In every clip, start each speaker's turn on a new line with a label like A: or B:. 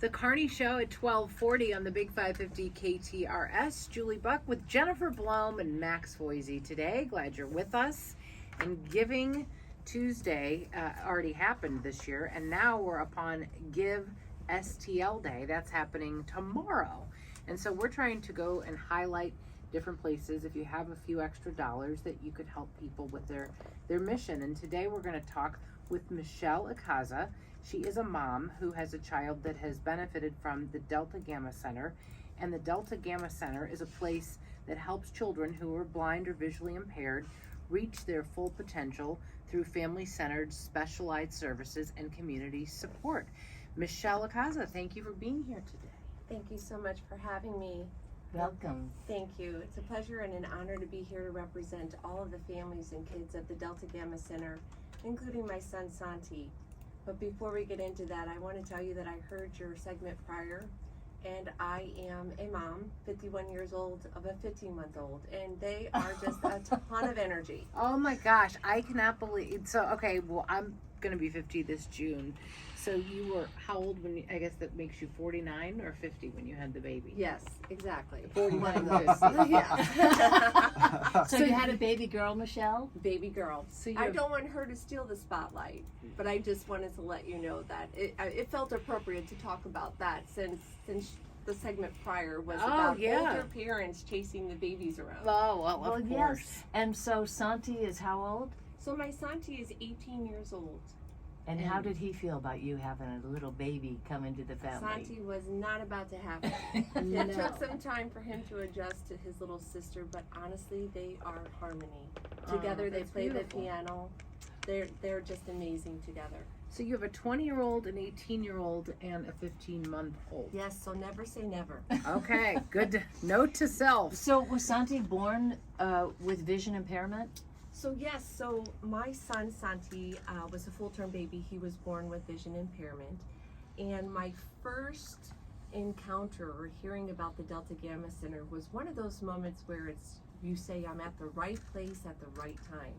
A: The Carney Show at 12:40 on the Big 550 KTRS. Julie Buck with Jennifer Blome and Max Voisey today. Glad you're with us. And Giving Tuesday already happened this year, and now we're upon Give STL Day. That's happening tomorrow. And so we're trying to go and highlight different places if you have a few extra dollars that you could help people with their mission. And today we're going to talk with Michelle Acaza. She is a mom who has a child that has benefited from the Delta Gamma Center. And the Delta Gamma Center is a place that helps children who are blind or visually impaired reach their full potential through family-centered, specialized services and community support. Michelle Acaza, thank you for being here today.
B: Thank you so much for having me.
C: Welcome.
B: Thank you. It's a pleasure and an honor to be here to represent all of the families and kids at the Delta Gamma Center, including my son Santi. But before we get into that, I want to tell you that I heard your segment prior, and I am a mom, 51 years old, of a 15-month-old, and they are just a ton of energy.
A: Oh my gosh, I cannot believe. So, okay, well, I'm going to be 50 this June. So you were how old when I guess that makes you 49 or 50 when you had the baby?
B: Yes, exactly.
A: 49
B: One of those. Yeah.
C: So you had a baby girl, Michelle?
B: Baby girl.
A: So
B: I don't want her to steal the spotlight, but I just wanted to let you know that it felt appropriate to talk about that since the segment prior was about older parents chasing the babies around.
A: Oh, well, of course.
C: Yes. And so Santi is how old?
B: So my Santi is 18 years old.
C: And how did he feel about you having a little baby come into the family?
B: Santi was not about to happen.
A: No.
B: It took some time for him to adjust to his little sister, but honestly, they are harmony. Together, they
A: that's
B: play
A: beautiful.
B: the piano. They're just amazing together.
A: So you have a 20-year-old, an 18-year-old, and a 15-month-old.
B: Yes, so never say never.
A: Okay, good. Note to self.
C: So was Santi born with vision impairment?
B: So yes, so my son Santi was a full-term baby. He was born with vision impairment. And my first encounter or hearing about the Delta Gamma Center was one of those moments where you say, I'm at the right place at the right time.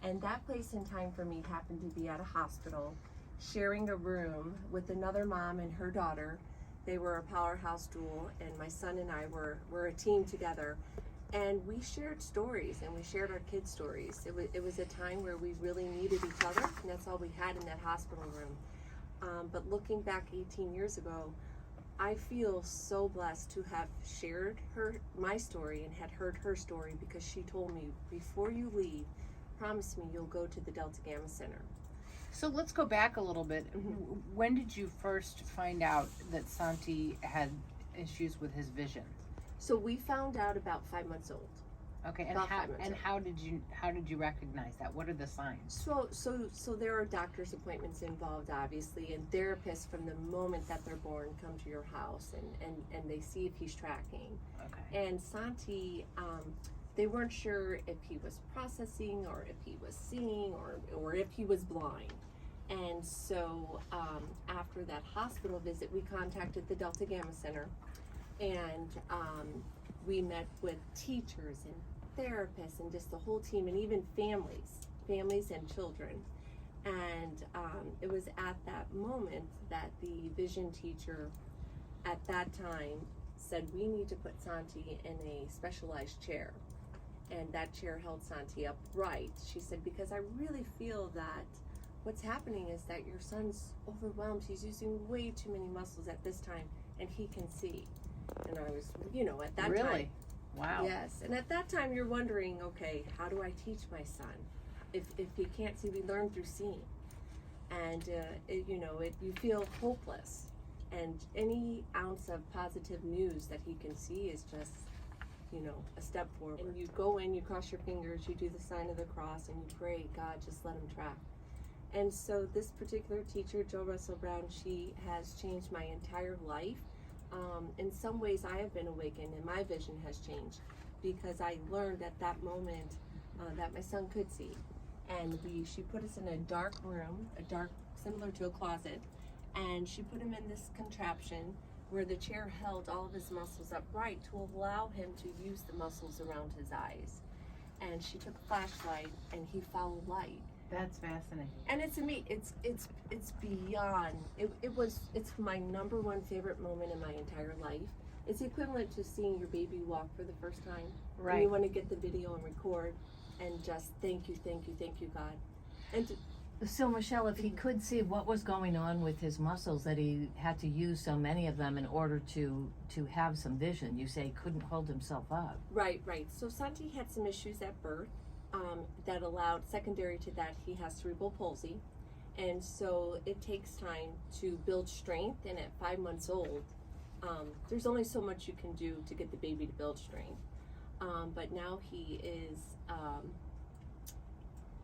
B: And that place and time for me happened to be at a hospital, sharing a room with another mom and her daughter. They were a powerhouse duo, and my son and I were a team together. And we shared stories, and we shared our kids' stories. It was a time where we really needed each other, and that's all we had in that hospital room. But looking back 18 years ago, I feel so blessed to have shared my story and had heard her story, because she told me, before you leave, promise me you'll go to the Delta Gamma Center.
A: So let's go back a little bit.
B: Mm-hmm.
A: When did you first find out that Santi had issues with his vision?
B: So we found out about 5 months old.
A: Okay, and
B: About 5 months old.
A: how did you recognize that? What are the signs?
B: So there are doctor's appointments involved, obviously, and therapists from the moment that they're born come to your house and they see if he's tracking.
A: Okay.
B: And Santi, they weren't sure if he was processing or if he was seeing or if he was blind. And so after that hospital visit, we contacted the Delta Gamma Center, and we met with teachers and therapists and just the whole team, and even families and children. And it was at that moment that the vision teacher at that time said, we need to put Santi in a specialized chair. And that chair held Santi upright. She said, because I really feel that what's happening is that your son's overwhelmed. He's using way too many muscles at this time, and he can see. And I was, at that time.
A: Really? Wow.
B: Yes. And at that time, you're wondering, okay, how do I teach my son? If he can't see, we learn through seeing. And, you feel hopeless. And any ounce of positive news that he can see is just, a step forward. And you go in, you cross your fingers, you do the sign of the cross, and you pray, God, just let him track. And so this particular teacher, Jo Russell Brown, she has changed my entire life. In some ways, I have been awakened, and my vision has changed, because I learned at that moment that my son could see. And she put us in a dark room, similar to a closet, and she put him in this contraption where the chair held all of his muscles upright to allow him to use the muscles around his eyes. And she took a flashlight, and he followed light.
A: That's fascinating.
B: And it's beyond. It's my number one favorite moment in my entire life. It's equivalent to seeing your baby walk for the first time. And
A: Right.
B: you want to get the video and record, and just thank you, God. And
C: So Michelle, if he could see what was going on with his muscles, that he had to use so many of them in order to have some vision, you say he couldn't hold himself up.
B: right. So Santi had some issues at birth that allowed, secondary to that, he has cerebral palsy, and so it takes time to build strength. And at 5 months old, there's only so much you can do to get the baby to build strength. But now he is.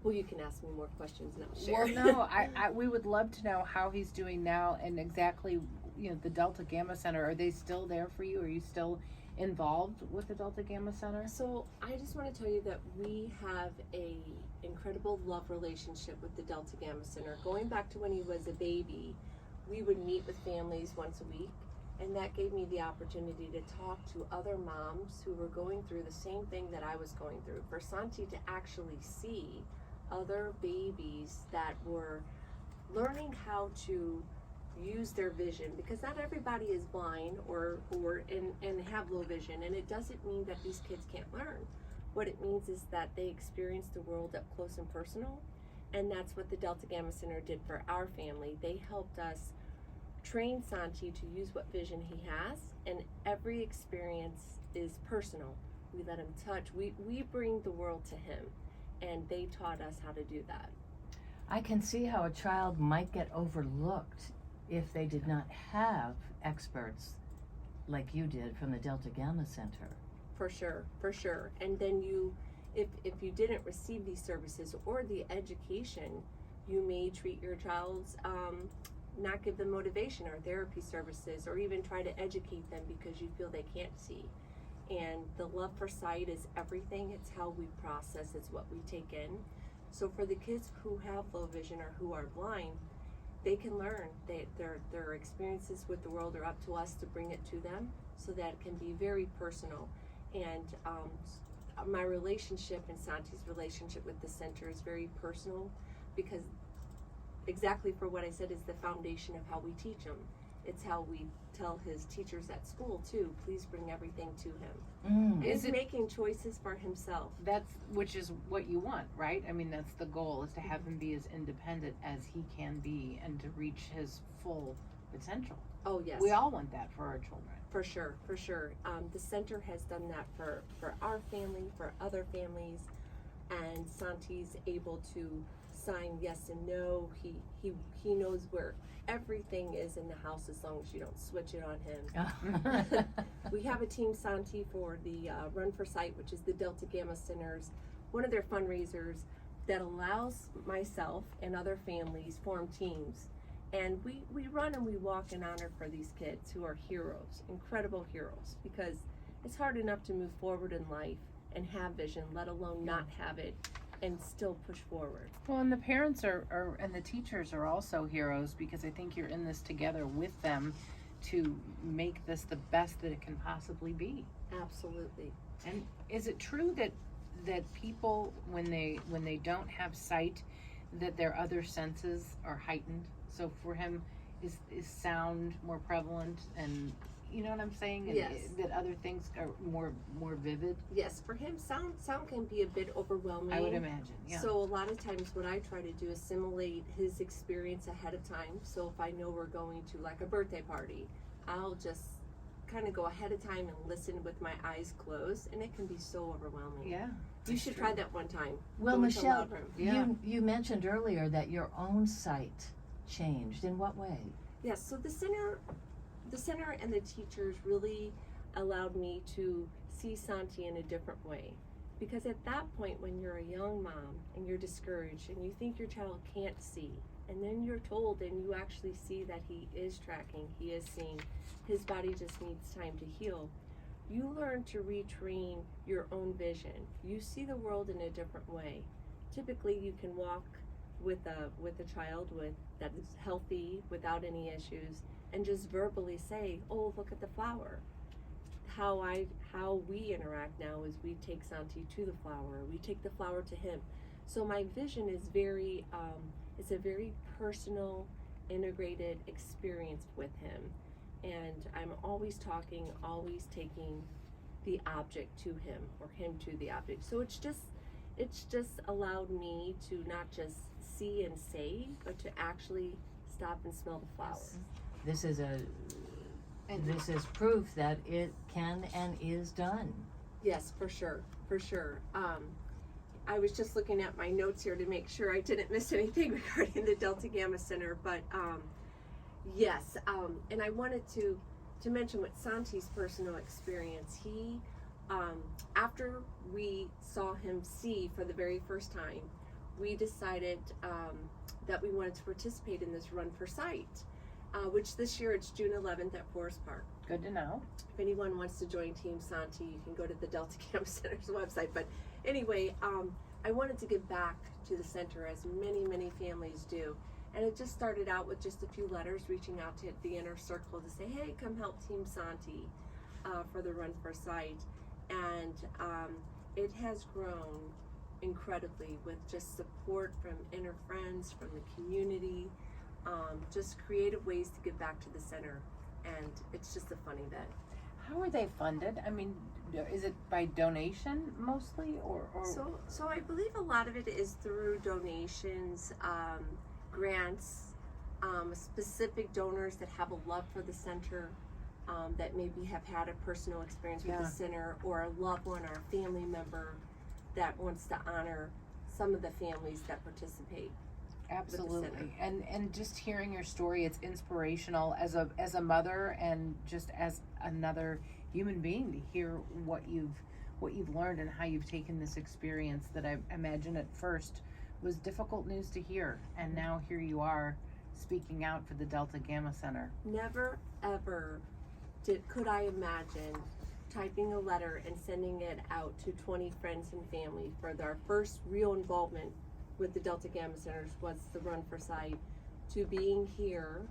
B: Well, you can ask me more questions now.
A: Well,
B: Sure.
A: no, we would love to know how he's doing now, and exactly, the Delta Gamma Center. Are they still there for you? Are you still involved with the Delta Gamma Center?
B: So I just want to tell you that we have a incredible love relationship with the Delta Gamma Center. Going back to when he was a baby, we would meet with families once a week, and that gave me the opportunity to talk to other moms who were going through the same thing that I was going through. For Santi to actually see other babies that were learning how to use their vision, because not everybody is blind or and have low vision, and it doesn't mean that these kids can't learn. What it means is that they experience the world up close and personal, and that's what the Delta Gamma Center did for our family. They helped us train Santi to use what vision he has, and every experience is personal. We let him touch. We bring the world to him, and they taught us how to do that.
C: I can see how a child might get overlooked if they did not have experts like you did from the Delta Gamma Center.
B: For sure. And then if you didn't receive these services or the education, you may treat your child's, not give them motivation or therapy services, or even try to educate them because you feel they can't see. And the love for sight is everything. It's how we process, it's what we take in. So for the kids who have low vision or who are blind, they can learn. Their experiences with the world are up to us to bring it to them, so that it can be very personal. And my relationship and Santi's relationship with the center is very personal, because exactly for what I said is the foundation of how we teach him. It's how we tell his teachers at school too, please bring everything to him.
A: Is
B: He's
A: it-
B: making choices for himself.
A: Which is what you want, right? I mean, that's the goal, is to have him be as independent as he can be and to reach his full potential.
B: Oh yes.
A: We all want that for our children.
B: For sure. The center has done that for our family, for other families, and Santi's able to sign yes and no. He knows where everything is in the house, as long as you don't switch it on him. We have a Team Santi for the Run for Sight, which is the Delta Gamma Center's one of their fundraisers that allows myself and other families form teams. And we run and we walk in honor for these kids who are heroes, incredible heroes, because it's hard enough to move forward in life and have vision, let alone not have it and still push forward.
A: Well, and the parents are and the teachers are also heroes, because I think you're in this together with them to make this the best that it can possibly be.
B: Absolutely.
A: And is it true that people, when they don't have sight, that their other senses are heightened? So for him, is sound more prevalent, and you know what I'm saying? And
B: Yes.
A: that other things are more vivid?
B: Yes, for him, sound can be a bit overwhelming.
A: I would imagine, yeah.
B: So a lot of times what I try to do is simulate his experience ahead of time. So if I know we're going to like a birthday party, I'll just kind of go ahead of time and listen with my eyes closed, and it can be so overwhelming.
A: Yeah.
B: You should try that one time.
C: Well,
B: Go into a
C: Michelle,
B: loud room.
A: Yeah.
C: you mentioned earlier that your own sight changed. In what way?
B: Yes, so the center and the teachers really allowed me to see Santi in a different way. Because at that point, when you're a young mom and you're discouraged and you think your child can't see, and then you're told and you actually see that he is tracking, he is seeing, his body just needs time to heal, you learn to retrain your own vision. You see the world in a different way. Typically, you can walk with a child that is healthy, without any issues, and just verbally say, "Oh, look at the flower." How we interact now is we take Santi to the flower. We take the flower to him. So my vision is very, it's a very personal, integrated experience with him. And I'm always talking, always taking the object to him or him to the object. So it's just allowed me to not just see and say, but to actually stop and smell the flowers.
C: This is
A: And
C: this is proof that it can and is done.
B: Yes, for sure, for sure. I was just looking at my notes here to make sure I didn't miss anything regarding the Delta Gamma Center, but yes, and I wanted to mention what Santi's personal experience. He, after we saw him see for the very first time, we decided that we wanted to participate in this Run for Sight, which this year it's June 11th at Forest Park.
A: good to know.
B: If anyone wants to join Team Santi, you can go to the Delta Gamma Center's website. But anyway, I wanted to give back to the center as many families do. And it just started out with just a few letters reaching out to the inner circle to say, hey, come help Team Santi for the Run for Sight. And it has grown incredibly with just support from inner friends, from the community, just creative ways to give back to the center. And it's just a fun event.
A: How are they funded? I mean, is it by donation mostly, or
B: So I believe a lot of it is through donations, grants, specific donors that have a love for the center, that maybe have had a personal experience with
A: Yeah.
B: the center, or a loved one or a family member that wants to honor some of the families that participate.
A: absolutely? And just hearing your story, it's inspirational as a mother and just as another human being to hear what you've learned and how you've taken this experience that I imagine at first was difficult news to hear, and now here you are speaking out for the Delta Gamma Center.
B: Never ever could I imagine typing a letter and sending it out to 20 friends and family for their first real involvement with the Delta Gamma Centers was the Run for Sight, to being here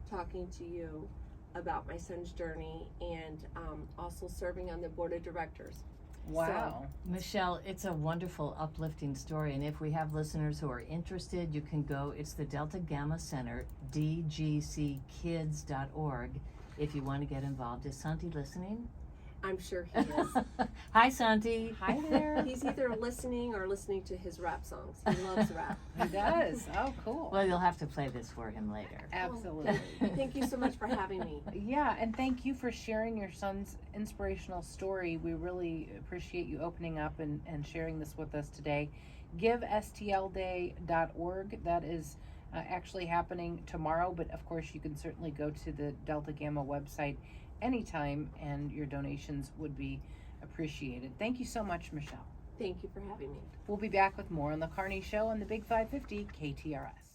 B: talking to you about my son's journey, and also serving on the board of directors.
A: Wow.
C: Michelle, it's a wonderful, uplifting story, and if we have listeners who are interested, you can go, it's the Delta Gamma Center, dgckids.org, if you want to get involved. Is Santi listening?
B: I'm sure he is.
C: Hi, Santi.
A: Hi there.
B: He's either listening or listening to his rap songs. He loves rap.
A: He does. Oh, cool.
C: Well, you'll have to play this for him later.
A: Absolutely.
B: Thank you so much for having me.
A: Yeah, and thank you for sharing your son's inspirational story. We really appreciate you opening up and sharing this with us today. GiveSTLday.org. That is actually happening tomorrow, but of course you can certainly go to the Delta Gamma website anytime, and your donations would be appreciated. Thank you so much, Michelle.
B: Thank you for having me.
A: We'll be back with more on The Carney Show on the Big 550 KTRS.